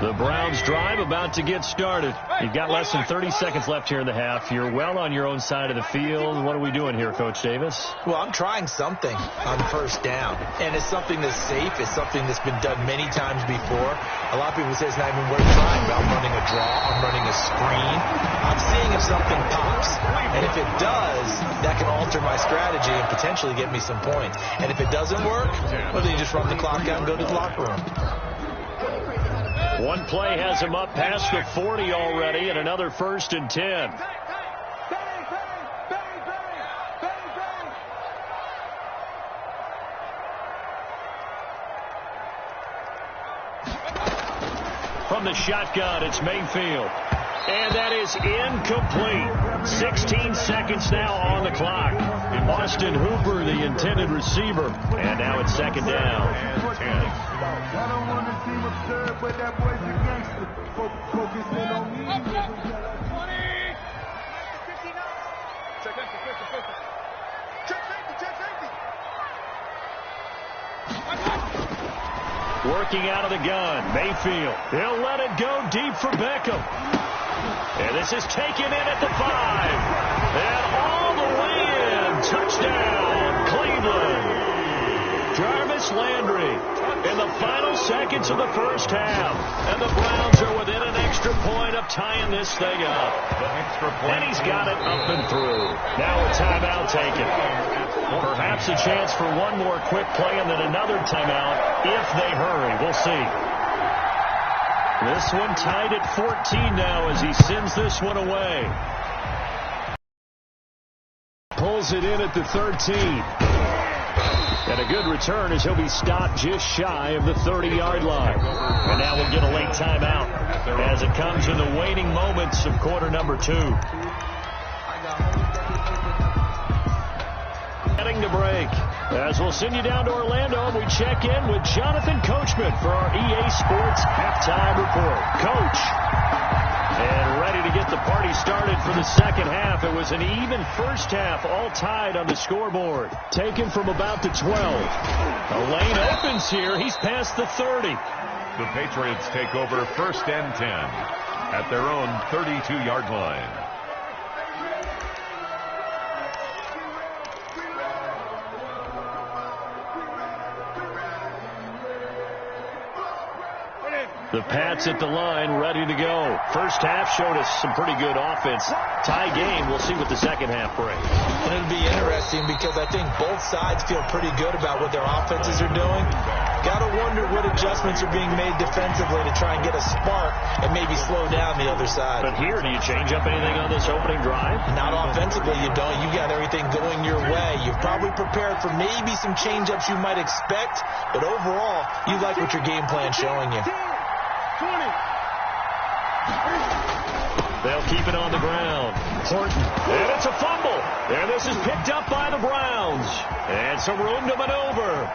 The Browns drive about to get started. You've got less than 30 seconds left here in the half. You're well on your own side of the field. What are we doing here, Coach Davis? Well, I'm trying something on first down, and it's something that's safe. It's something that's been done many times before. A lot of people say it's not even worth trying, but I'm running a draw. I'm running a screen. I'm seeing if something pops, and if it does, that can alter my strategy and potentially get me some points. And if it doesn't work, well, then you just run the clock out and go to the locker room. One play has him up past the 40 already, and another 1st and 10. From the shotgun, it's Mayfield. And that is incomplete. 16 seconds now on the clock. Austin Hooper, the intended receiver. And now it's 2nd down. And 10. I don't want to seem absurd, but that boy's a gangster. Focusing on me. 20. Check safety. Working out of the gun. Mayfield. He'll let it go deep for Beckham. And this is taken in at the 5. And all the way in. Touchdown, Cleveland. Jarvis Landry in the final seconds of the first half. And the Browns are within an extra point of tying this thing up. And he's got it up and through. Now a timeout taken. Perhaps a chance for one more quick play and then another timeout if they hurry. We'll see. This one tied at 14 now as he sends this one away. Pulls it in at the 13. And a good return as he'll be stopped just shy of the 30-yard line. And now we'll get a late timeout as it comes in the waning moments of quarter number 2. Heading to break. As we'll send you down to Orlando, we check in with Jonathan Coachman for our EA Sports Halftime Report. Coach, and ready to get the party started for the second half. It was an even first half, all tied on the scoreboard. Taken from about the 12. A lane opens here. He's past the 30. The Patriots take over 1st and 10 at their own 32-yard line. The Pats at the line, ready to go. First half showed us some pretty good offense. Tie game. We'll see what the second half brings. And it'll be interesting because I think both sides feel pretty good about what their offenses are doing. Got to wonder what adjustments are being made defensively to try and get a spark and maybe slow down the other side. But here, do you change up anything on this opening drive? Not offensively, you don't. You got everything going your way. You've probably prepared for maybe some change-ups you might expect, but overall, you like what your game plan's showing you. They'll keep it on the ground. Horton. And it's a fumble. And this is picked up by the Browns. And some room to maneuver.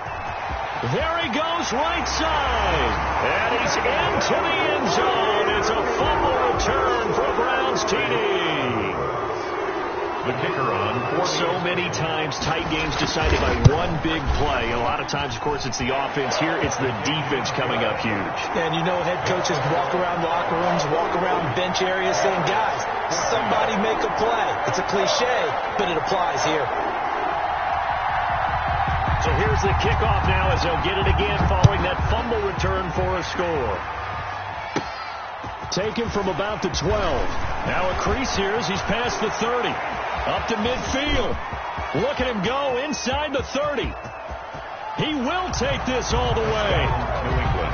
There he goes right side. And he's into the end zone. It's a fumble return for Browns TD. The kicker on. So many times tight games decided by one big play. A lot of times, of course, it's the offense. Here, it's the defense coming up huge. And you know head coaches walk around locker rooms, walk around bench areas saying, guys, somebody make a play. It's a cliche, but it applies here. So here's the kickoff now as they'll get it again following that fumble return for a score. Taken from about the 12. Now a crease here as he's past the 30. Up to midfield. Look at him go inside the 30. He will take this all the way. New England.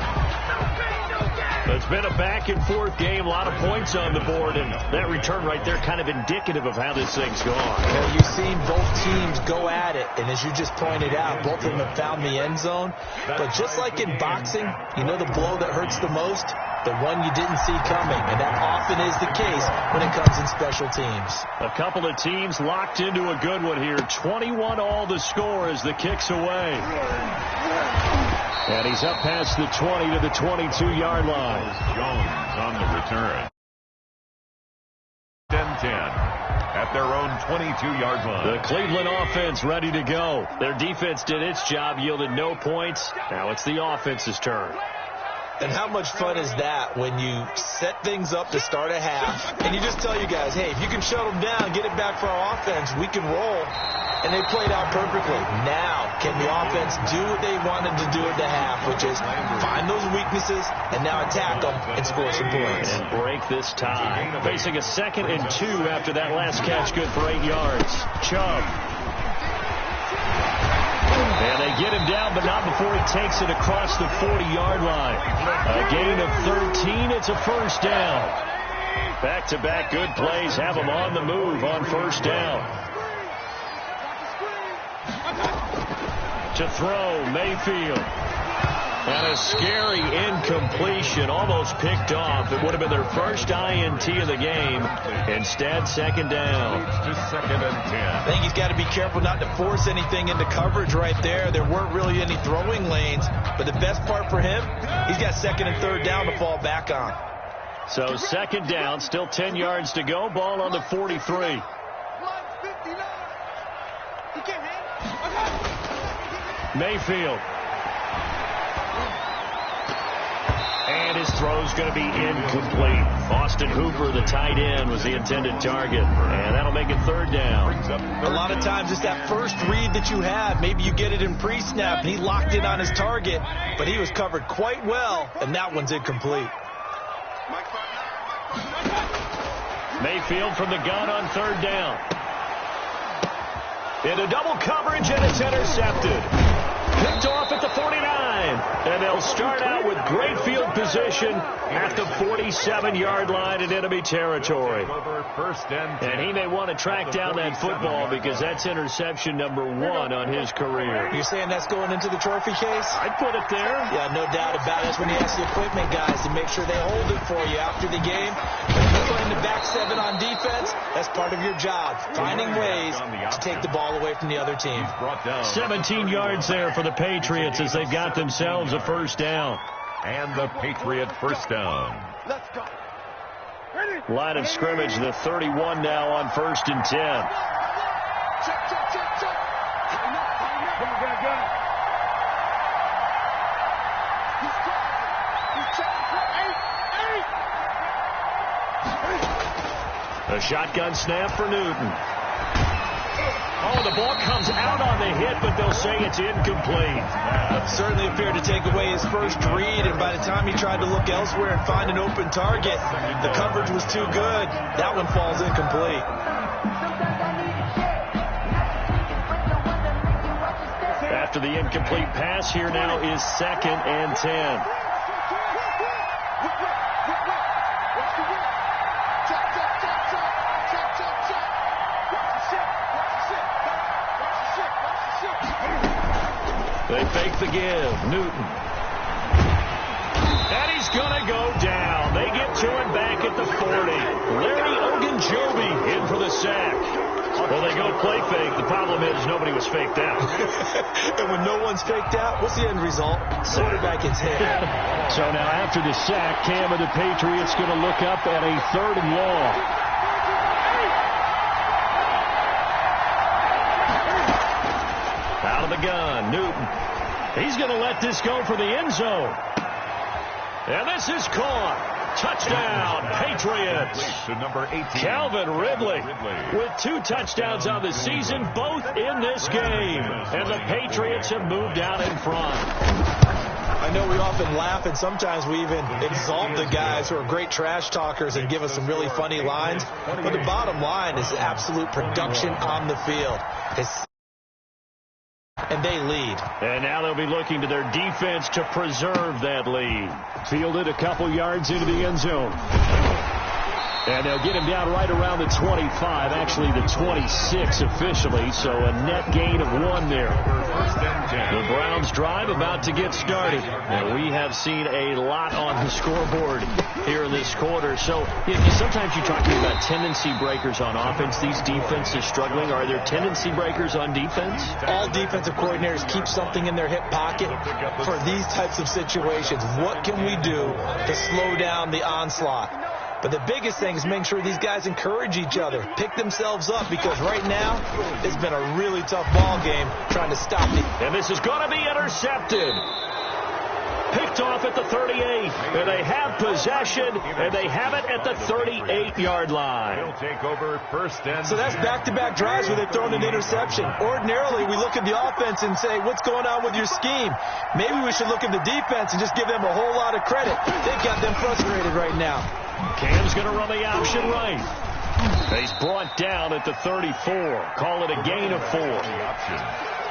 It's been a back-and-forth game, a lot of points on the board, and that return right there kind of indicative of how this thing's gone. Well, you've seen both teams go at it, and as you just pointed out, both of them have found the end zone. But just like in boxing, you know the blow that hurts the most? The one you didn't see coming, and that often is the case when it comes in special teams. A couple of teams locked into a good one here. 21 all the score as the kick's away. And he's up past the 20 to the 22-yard line. Jones on the return. 10-10 at their own 22-yard line. The Cleveland offense ready to go. Their defense did its job, yielded no points. Now it's the offense's turn. And how much fun is that when you set things up to start a half and you just tell you guys, hey, if you can shut them down, get it back for our offense, we can roll. And they played out perfectly. Now, can the offense do what they wanted to do at the half, which is find those weaknesses and now attack them and score some points. And break this tie. Facing a 2nd and 2 after that last catch, good for 8 yards. Chubb. And they get him down, but not before he takes it across the 40-yard line. A gain of 13. It's a first down. Back-to-back good plays have him on the move on first down. To throw, Mayfield. And a scary incompletion, almost picked off. It would have been their first INT of the game. Instead, second down. To 2nd and 10. I think he's got to be careful not to force anything into coverage right there. There weren't really any throwing lanes. But the best part for him, he's got 2nd and 3rd down to fall back on. So second down, still 10 yards to go. Ball on the 43. Mayfield. And his throw's going to be incomplete. Austin Hooper, the tight end, was the intended target. And that'll make it third down. A lot of times it's that first read that you have. Maybe you get it in pre-snap, and he locked in on his target, but he was covered quite well, and that one's incomplete. Mayfield from the gun on third down. Into double coverage, and it's intercepted. Picked off at the 49. And they'll start out with great field position at the 47-yard line in enemy territory. And he may want to track down that football because that's interception number 1 on his career. You're saying that's going into the trophy case? I'd put it there. Yeah, no doubt about it. That's when you ask the equipment guys to make sure they hold it for you after the game. When you're playing the back 7 on defense, that's part of your job, finding ways to take the ball away from the other team. 17 yards there for the Patriots as they've got themselves a first down. And the Patriot first down. Let's go. Line of scrimmage, the 31 now on 1st and 10. Check, check, check, check. Tighten up, tighten up. Go. A shotgun snap for Newton. Oh, the ball comes out on the hit, but they'll say it's incomplete. Certainly appeared to take away his first read, and by the time he tried to look elsewhere and find an open target, the coverage was too good. That one falls incomplete. After the incomplete pass, here now is 2nd and 10. They fake the give. Newton. And he's going to go down. They get to him back at the 40. Larry Ogunjobi in for the sack. Well, they go play fake. The problem is nobody was faked out. And when no one's faked out, what's the end result? Quarterback gets hit. So now after the sack, Cam and the Patriots going to look up at a 3rd and long. Out of the gun, Newton. He's going to let this go for the end zone. And this is caught. Touchdown, Patriots. To number 18. Calvin Ridley with 2 touchdowns on the season, both in this game. And the Patriots have moved out in front. I know we often laugh, and sometimes we even exalt the guys who are great trash talkers and give us some really funny lines. But the bottom line is absolute production on the field. And they lead. And now they'll be looking to their defense to preserve that lead. Fielded a couple yards into the end zone. And they'll get him down right around the 25, actually the 26 officially, so a net gain of 1 there. The Browns drive about to get started. And we have seen a lot on the scoreboard here in this quarter. So sometimes you talk to me about tendency breakers on offense. These defenses struggling. Are there tendency breakers on defense? All defensive coordinators keep something in their hip pocket for these types of situations. What can we do to slow down the onslaught? But the biggest thing is make sure these guys encourage each other, pick themselves up, because right now it's been a really tough ball game trying to stop me. And this is going to be intercepted. Picked picked off at the 38. And they have possession, and they have it at the 38-yard line. He'll take over first and So that's back-to-back drives where they've thrown an interception. Ordinarily, we look at the offense and say, what's going on with your scheme? Maybe we should look at the defense and just give them a whole lot of credit. They've got them frustrated right now. Cam's going to run the option right. He's brought down at the 34. Call it a gain of 4.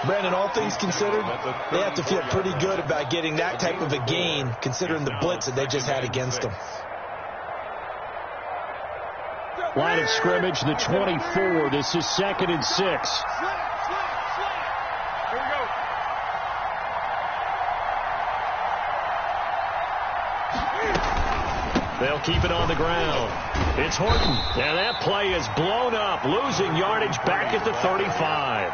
Brandon, all things considered, they have to feel pretty good about getting that type of a gain considering the blitz that they just had against them. Line of scrimmage, the 24. This is 2nd and 6. Here we go. They'll keep it on the ground. It's Horton. And that play is blown up, losing yardage back at the 35.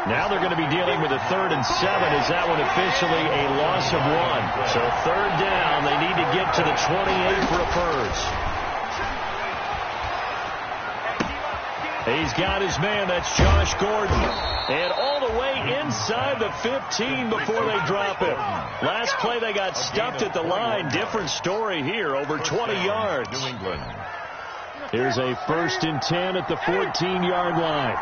Now they're going to be dealing with a 3rd and 7. Is that one officially a loss of 1? So 3rd down. They need to get to the 28 for a first. He's got his man. That's Josh Gordon. And all the way inside the 15 before they drop him. Last play they got stuffed at the line. Different story here. Over 20 yards. New England. Here's a 1st and 10 at the 14-yard line.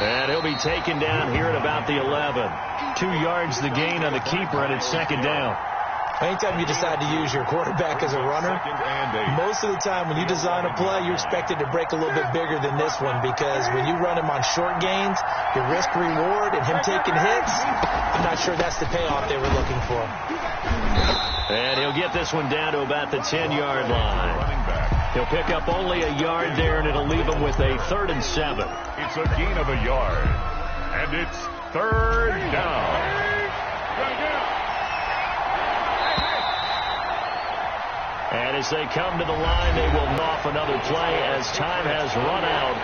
And he'll be taken down here at about the 11. 2 yards the gain on the keeper, and it's 2nd down. Anytime you decide to use your quarterback as a runner, most of the time when you design a play, you're expected to break a little bit bigger than this one because when you run him on short gains, your risk-reward and him taking hits, I'm not sure that's the payoff they were looking for. And he'll get this one down to about the 10-yard line. He'll pick up only a yard there, and it'll leave him with a 3rd and 7. It's a gain of a yard. And it's 3rd down. And as they come to the line, they will knock another play as time has run out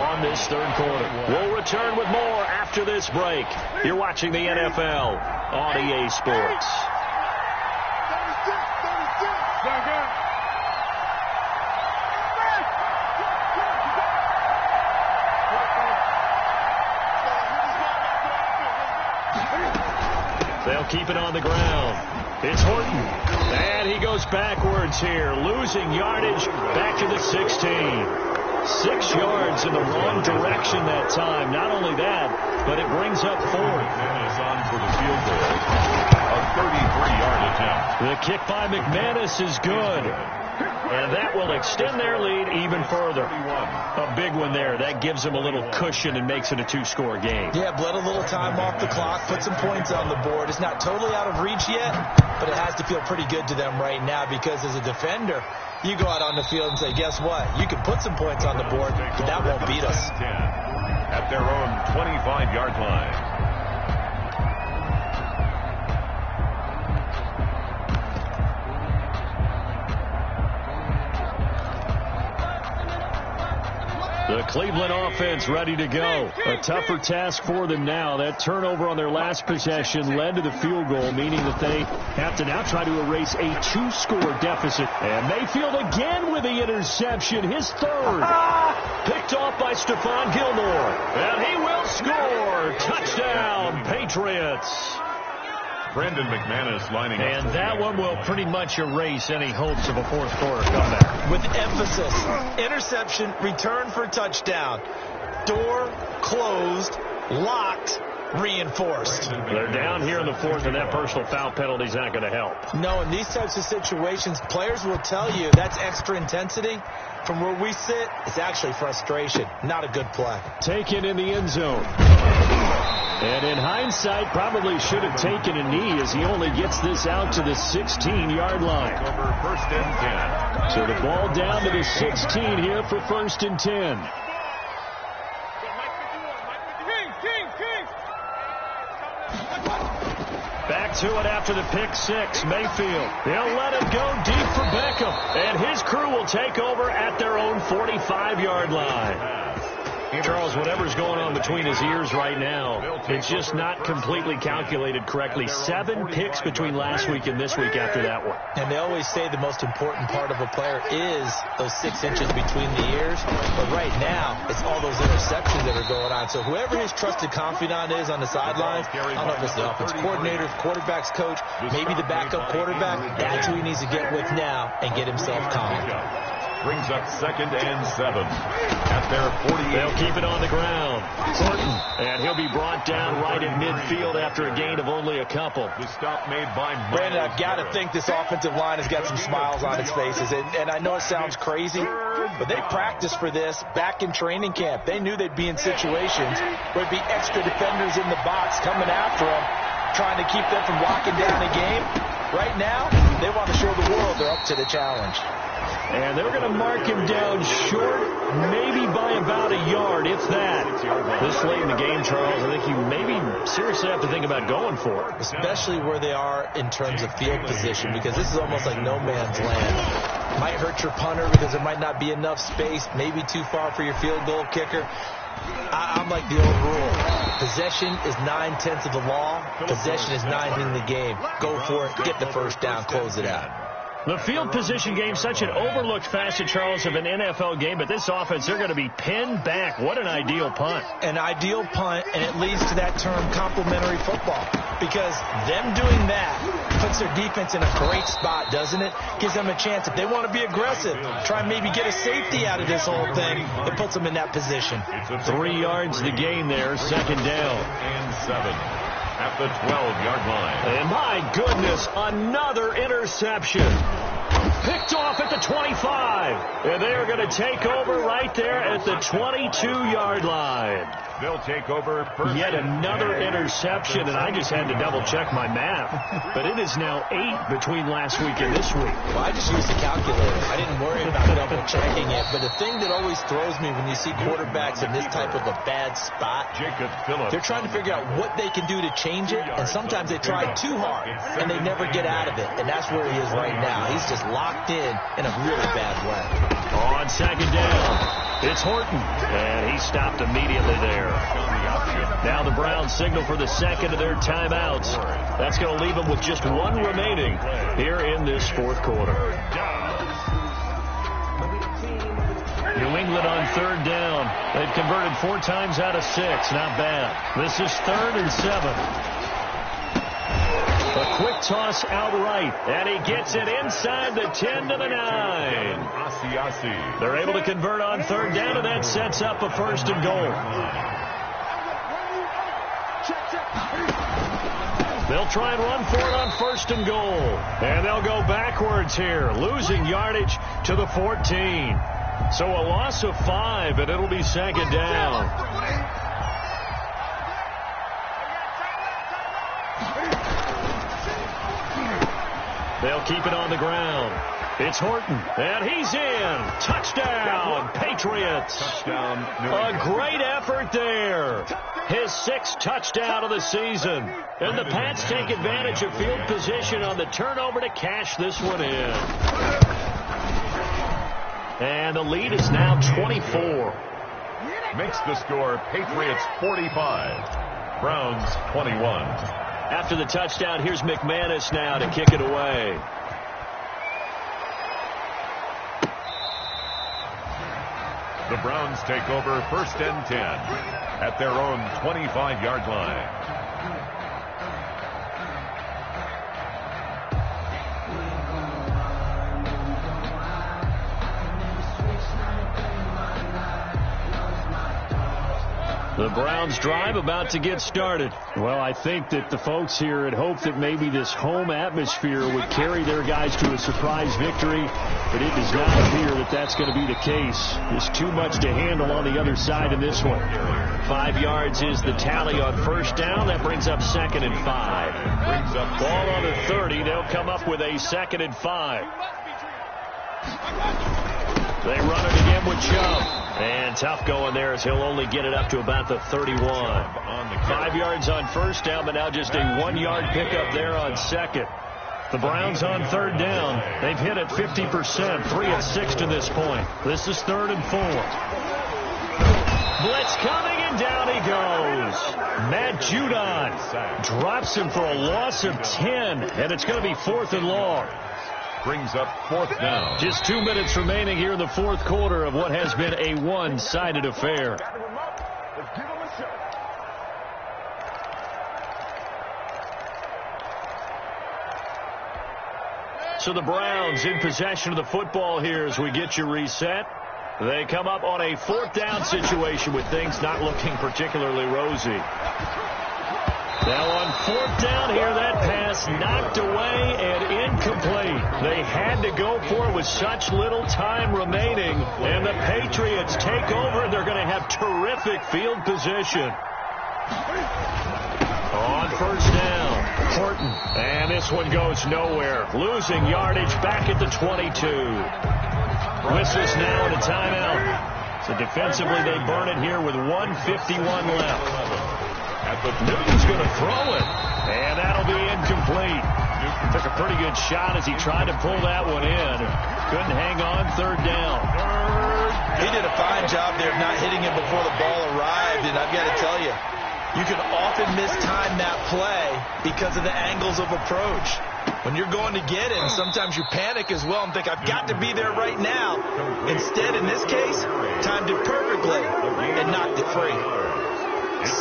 on this 3rd quarter. We'll return with more after this break. You're watching the NFL on EA Sports. They'll keep it on the ground. It's Horton. And he goes backwards here, losing yardage back to the 16. 6 yards in the wrong direction that time. Not only that, but it brings up 4th. McManus on for the field goal. A 33-yard attempt. The kick by McManus is good. And that will extend their lead even further. A big one there. That gives them a little cushion and makes it a 2-score game. Yeah, bled a little time off the clock, put some points on the board. It's not totally out of reach yet, but it has to feel pretty good to them right now because as a defender, you go out on the field and say, guess what? You can put some points on the board, but that won't beat us. 10 at their own 25-yard line. The Cleveland offense ready to go. A tougher task for them now. That turnover on their last possession led to the field goal, meaning that they have to now try to erase a 2-score deficit. And Mayfield again with the interception, his 3rd. Picked off by Stephon Gilmore. And he will score. Touchdown, Patriots. Brandon McManus lining up. And that one will pretty much erase any hopes of a 4th quarter comeback. With emphasis, interception, return for touchdown. Door closed, locked, reinforced. They're down here in the 4th, and that personal foul penalty is not going to help. No, in these types of situations, players will tell you that's extra intensity. From where we sit, it's actually frustration. Not a good play. Taken in the end zone. And in hindsight, probably should have taken a knee as he only gets this out to the 16-yard line. Over 1st and 10. So the ball down to the 16 here for 1st and 10. Back to it after the pick 6. Mayfield. He'll let it go deep for Beckham. And his crew will take over at their own 45-yard line. Charles, whatever's going on between his ears right now, it's just not completely calculated correctly. 7 picks between last week and this week after that one. And they always say the most important part of a player is those 6 inches between the ears. But right now, it's all those interceptions that are going on. So whoever his trusted confidant is on the sidelines, I don't know if it's the offense coordinator, quarterback's coach, maybe the backup quarterback, that's who he needs to get with now and get himself calm. Brings up 2nd and 7 at their 48. They'll keep it on the ground. Horton, and he'll be brought down right at midfield after a gain of only a couple. The stop made by Brandon, I've got to think this offensive line has got some smiles on its faces. And I know it sounds crazy, but they practiced for this back in training camp. They knew they'd be in situations where there'd be extra defenders in the box coming after them, trying to keep them from locking down a game. Right now, they want to show the world they're up to the challenge. And they're going to mark him down short, maybe by about a yard, if that. This late in the game, Charles, I think you maybe seriously have to think about going for it. Especially where they are in terms of field position, because this is almost like no man's land. Might hurt your punter because there might not be enough space, maybe too far for your field goal kicker. I'm like the old rule. Possession is 9/10 of the law. Possession is 9 in the game. Go for it. Get the first down. Close it out. The field position game, such an overlooked facet, Charles, of an NFL game, but this offense, they're going to be pinned back. What an ideal punt. An ideal punt, and it leads to that term complementary football, because them doing that puts their defense in a great spot, doesn't it? Gives them a chance. If they want to be aggressive, try and maybe get a safety out of this whole thing, it puts them in that position. 3 yards the gain there, 2nd down. And 7 at the 12-yard line. And my goodness, another interception. Picked off at the 25. And they're going to take over right there at the 22-yard line. They'll take over first. Yet another interception, and I just had to double-check my math. But it is now 8 between last week and this week. Well, I just used a calculator. I didn't worry about double-checking it. But the thing that always throws me when you see quarterbacks in this type of a bad spot, Jacob Phillips. They're trying to figure out what they can do to change it, and sometimes they try too hard, and they never get out of it. And that's where he is right now. He's just locked in a really bad way. On 2nd down. It's Horton, and he stopped immediately there. Now the Browns signal for the second of their timeouts. That's going to leave them with just 1 remaining here in this 4th quarter. New England on 3rd down. They've converted 4 times out of 6. Not bad. This is 3rd and 7. A quick toss outright, and he gets it inside the 10 to the 9. They're able to convert on 3rd down, and that sets up a 1st and goal. They'll try and run for it on 1st and goal. And they'll go backwards here, losing yardage to the 14. So a loss of 5, and it'll be 2nd down. They'll keep it on the ground. It's Horton, and he's in. Touchdown, Patriots. Touchdown, a great effort there. His 6th touchdown of the season. And the Pats take advantage of field position on the turnover to cash this one in. And the lead is now 24. Makes the score Patriots 45, Browns 21. After the touchdown, here's McManus now to kick it away. The Browns take over 1st and 10 at their own 25-yard line. The Browns drive about to get started. Well, I think that the folks here had hoped that maybe this home atmosphere would carry their guys to a surprise victory, but it does not appear that that's going to be the case. There's too much to handle on the other side in this one. 5 yards is the tally on 1st down. That brings up 2nd and 5. Ball on the 30. They'll come up with a 2nd and 5. They run it again with Chubb. And tough going there as he'll only get it up to about the 31. 5 yards on 1st down, but now just a 1-yard pickup there on 2nd. The Browns on 3rd down. They've hit it 50%, 3 of 6 to this point. This is 3rd and 4. blitz coming, and down he goes. Matt Judon drops him for a loss of 10, and it's going to be 4th and long. Brings up 4th down. Just 2 minutes remaining here in the 4th quarter of what has been a one-sided affair. Let's give him a shot. So the Browns in possession of the football here as we get you reset. They come up on a 4th down situation with things not looking particularly rosy. Now on 4th down here, that pass knocked away and incomplete. They had to go for it with such little time remaining. And the Patriots take over. They're going to have terrific field position. On 1st down, Horton. And this one goes nowhere. Losing yardage back at the 22. Whistles now and a timeout. So defensively, they burn it here with 1:51 left. Newton's going to throw it. And that'll be incomplete. Newton took a pretty good shot as he tried to pull that one in. Couldn't hang on 3rd down. He did a fine job there of not hitting it before the ball arrived. And I've got to tell you, you can often mistime that play because of the angles of approach. When you're going to get it, sometimes you panic as well and think, I've got to be there right now. Instead, in this case, timed it perfectly and knocked it free.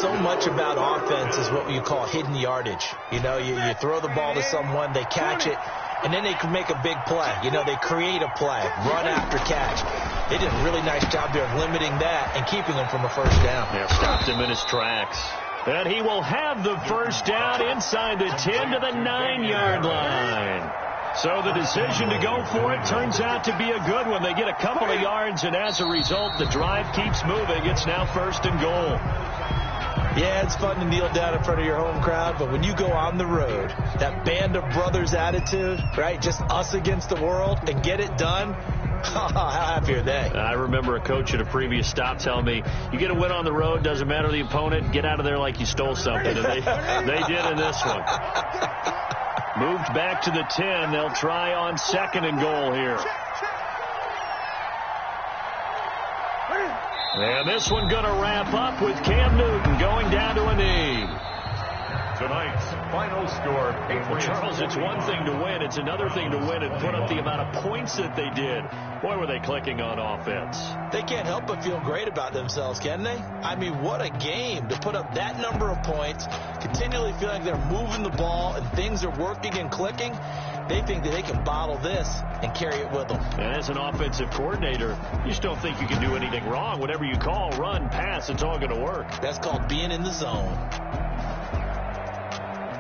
So much about offense is what you call hidden yardage. You know, you throw the ball to someone, they catch it, and then they can make a big play. You know, they create a play, run after catch. They did a really nice job there of limiting that and keeping him from a 1st down. Yeah, stopped him in his tracks. And he will have the 1st down inside the 10 to the 9-yard line. So the decision to go for it turns out to be a good one. They get a couple of yards, and as a result, the drive keeps moving. It's now 1st and goal. Yeah, it's fun to kneel down in front of your home crowd, but when you go on the road, that band of brothers attitude, right, just us against the world, and get it done, how happy are they? I remember a coach at a previous stop telling me, you get a win on the road, doesn't matter the opponent, get out of there like you stole something. And they did in this one. Moved back to the 10. They'll try on 2nd and goal here. And this one going to wrap up with Cam Newton going down to a knee. Tonight's final score, Well, Charles, it's one thing to win. It's another thing to win and put up the amount of points that they did. Boy, were they clicking on offense. They can't help but feel great about themselves, can they? I mean, what a game to put up that number of points, continually feeling like they're moving the ball and things are working and clicking. They think that they can bottle this and carry it with them. And as an offensive coordinator, you just don't think you can do anything wrong. Whatever you call, run, pass, it's all going to work. That's called being in the zone.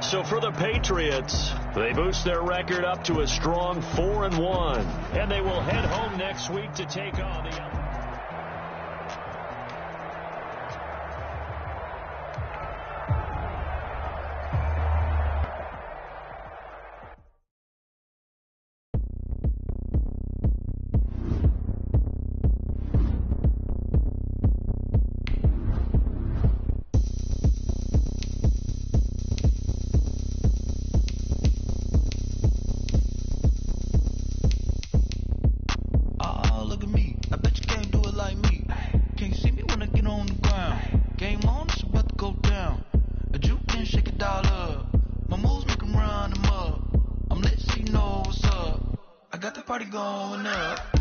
So for the Patriots, they boost their record up to a strong 4-1. And they will head home next week to take on the... Party going up.